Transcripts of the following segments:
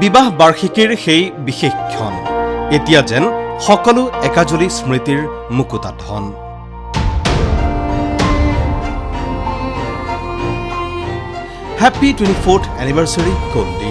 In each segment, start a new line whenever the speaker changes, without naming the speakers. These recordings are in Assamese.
বিবাহ বাৰ্ষিকীৰ সেই বিশেষ ক্ষণ এতিয়া যেন সকলো একাজলি স্মৃতিৰ মুকুতাধন। Happy 24th anniversary Goldie.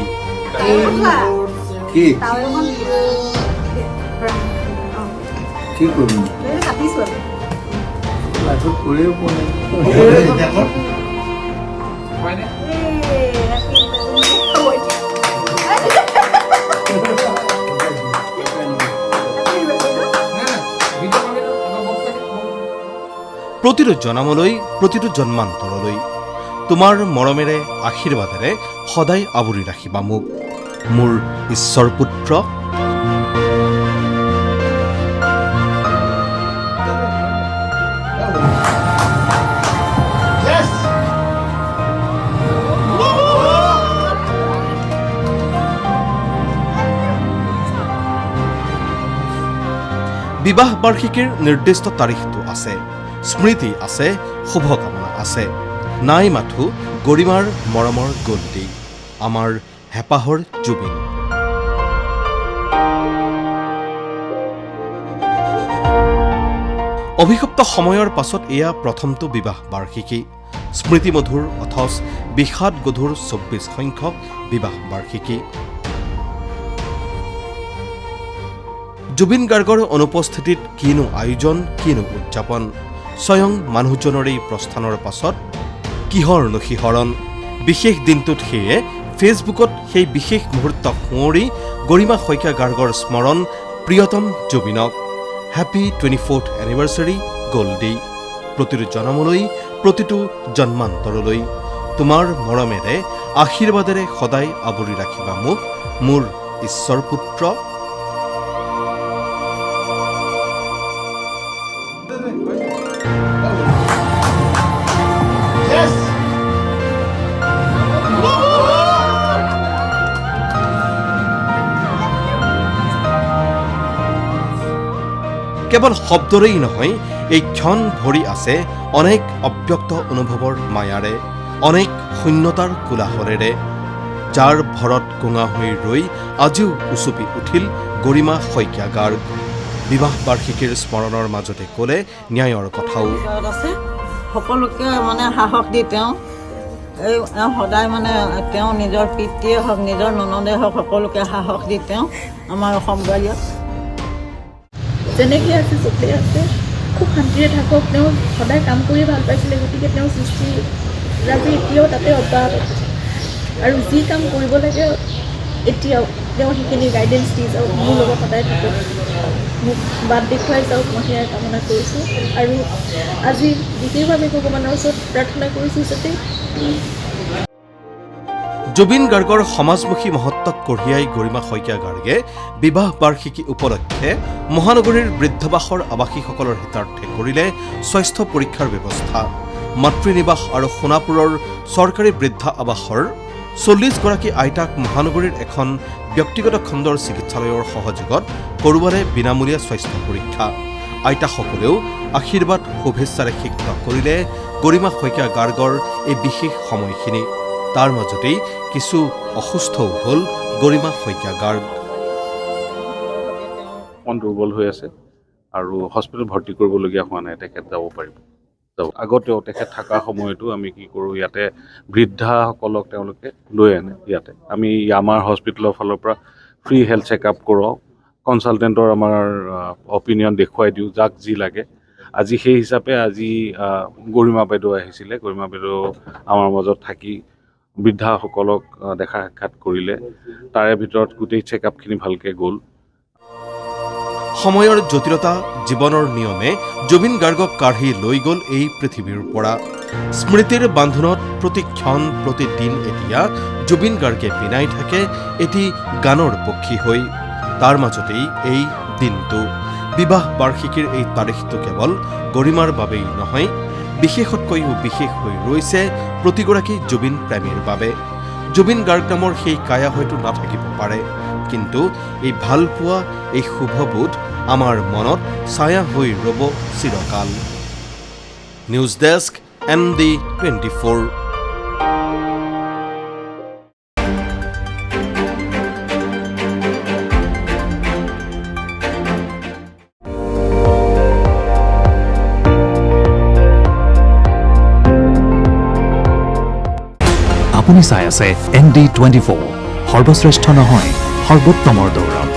প্ৰতিটো জনমলৈ, প্ৰতিটো জন্মান্তৰলৈ তোমাৰ মৰমেৰে আশীৰ্বাদেৰে সদায় আৱৰি ৰাখিবা মোক, মোৰ ঈশ্বৰ পুত্ৰ। বিবাহ বাৰ্ষিকীৰ নিৰ্দিষ্ট তাৰিখটো আছে, স্মৃতি আছে, শুভকামনা আছে, নাই মাথো গৰিমাৰ মৰমৰ গল্ডি, আমাৰ হেঁপাহৰ জুবিন। অভিশপ্ত সময়ৰ পাছত এয়া প্ৰথমটো বিবাহ বাৰ্ষিকী, স্মৃতিমধুৰ অথচ বিষাদ গধুৰ 24 সংখ্যক বিবাহ বাৰ্ষিকী। জুবিন গাৰ্গৰ অনুপস্থিতিত কিনো আয়োজন, কিনো উদযাপন, স্বয়ং মানুহজনৰ এই প্ৰস্থানৰ পাছত কিহৰ নশিহৰণ। বিশেষ দিনটোত সেয়ে ফেচবুকত সেই বিশেষ মুহূৰ্ত সোঁৱৰি গৰিমা শইকীয়া গাৰ্গৰ স্মৰণ প্ৰিয়তম জুবিনক। Happy 24th anniversary Goldie. প্ৰতিটো জনমলৈ, প্ৰতিটো জন্মান্তৰলৈ তোমাৰ মৰমেৰে আশীৰ্বাদেৰে সদায় আৱৰি ৰাখিবা মোক, মোৰ ঈশ্বৰ পুত্ৰ। কেৱল শব্দৰেই নহয়, এই ক্ষণ ভৰি আছে অনেক অব্যক্ত অনুভৱৰ মায়াৰে, অনেক শূন্যতাৰ কোলাহলেৰে, যাৰ ভৰত কোঙা হৈ ৰৈ আজিও উচুপি উঠিল গৰিমা শইকীয়া গাৰ্গ। বিবাহ বাৰ্ষিকীৰ স্মৰণৰ মাজতে ক'লে ন্যায়ৰ কথাও।
সকলোকে সাহস দি তেওঁ সদায় তেওঁ নিজৰ পিতৃয়ে হওক, নিজৰ ননদে হওক, সকলোকে সাহস দি তেওঁ আমাৰ অসম বোৱাৰীক
যেনেকৈ আছে চবেই আছে, খুব শান্তিৰে থাকক। তেওঁ সদায় কাম কৰি ভাল পাইছিলে, গতিকে তেওঁ সৃষ্টিৰাজি এতিয়াও তাতে অব্যাহত আছে আৰু যি কাম কৰিব লাগে এতিয়াও তেওঁ সেইখিনি গাইডেঞ্চ দি যাওক, মোৰ লগত সদায় থাকক, মোক বাট দেখুৱাই যাওক, মই সেয়াই কামনা কৰিছোঁ। আৰু আজি বিশেষভাৱে ভগৱানৰ ওচৰত প্ৰাৰ্থনা কৰিছোঁ যাতে
জুবিন গাৰ্গৰ সমাজমুখী মহত্বক কঢ়িয়াই গৰিমা শইকীয়া গাৰ্গে বিবাহ বাৰ্ষিকী উপলক্ষে মহানগৰীৰ বৃদ্ধাবাসৰ আৱাসীসকলৰ হিতাৰ্থে কৰিলে স্বাস্থ্য পৰীক্ষাৰ ব্যৱস্থা। মাতৃনিবাস আৰু সোণাপুৰৰ চৰকাৰী বৃদ্ধা আৱাসৰ 40 গৰাকী আইতাক মহানগৰীৰ এখন ব্যক্তিগত খণ্ডৰ চিকিৎসালয়ৰ সহযোগত কৰোৱালে বিনামূলীয়া স্বাস্থ্য পৰীক্ষা। আইতাসকলেও আশীৰ্বাদ শুভেচ্ছাৰে সিক্ত কৰিলে গৰিমা শইকীয়া গাৰ্গৰ এই বিশেষ সময়খিনি। তাৰ মাজতেই কিছু অসুস্থও হ'ল গৰিমা শইকীয়া গাৰ্গ।
মন দুৰ্বল হৈ আছে আৰু হস্পিটেল ভৰ্তি কৰিবলগীয়া হোৱা নাই, তেখেত যাব পাৰিব। আগতেও তেখেত থকাৰ সময়তো আমি কি কৰোঁ, ইয়াতে বৃদ্ধাসকলক তেওঁলোকে লৈ আনে। ইয়াতে আমি আমাৰ হস্পিটেলৰ ফালৰ পৰা ফ্ৰী হেল্থ চেকআপ কৰোঁ, কনচালটেণ্টৰ আমাৰ অপিনিয়ন দেখুৱাই দিওঁ, যাক যি লাগে। আজি সেই হিচাপে আজি গৰিমা বাইদেউ আহিছিলে, গৰিমা বাইদেউ আমাৰ মাজত থাকি বৃদ্ধাসকলক দেখা সাক্ষাৎ কৰিলে। তাৰে ভিতৰত গোটেই চেকআপখিনি ভালকৈ গ'ল।
সময়ৰ জটিলতা, জীৱনৰ নিয়মে জুবিন গাৰ্গক কাঢ়ি লৈ গ'ল এই পৃথিৱীৰ পৰা। স্মৃতিৰ বান্ধোনত প্ৰতিক্ষণ প্ৰতিদিন এতিয়া জুবিন গাৰ্গে বিনাই থাকে এটি গানৰ পক্ষী হৈ। তাৰ মাজতেই এই দিনটো, বিবাহ বাৰ্ষিকীৰ এই তাৰিখটো কেৱল গৰিমাৰ বাবেই নহয়, বিশেষতকৈও বিশেষ হৈ ৰৈছে প্ৰতিগৰাকী জুবিন প্ৰেমীৰ বাবে। জুবিন গাৰ্গ নামৰ সেই কায়া হয়তো নাথাকিব পাৰে, কিন্তু এই ভালপোৱা, এই শুভবোধ আমাৰ মনত ছায়া হৈ ৰ'ব চিৰকাল। News desk MD24।
আপুনি চাই আছে ND24 সৰ্বশ্ৰেষ্ঠ নহয় সৰ্বোত্তমৰ দৌৰত।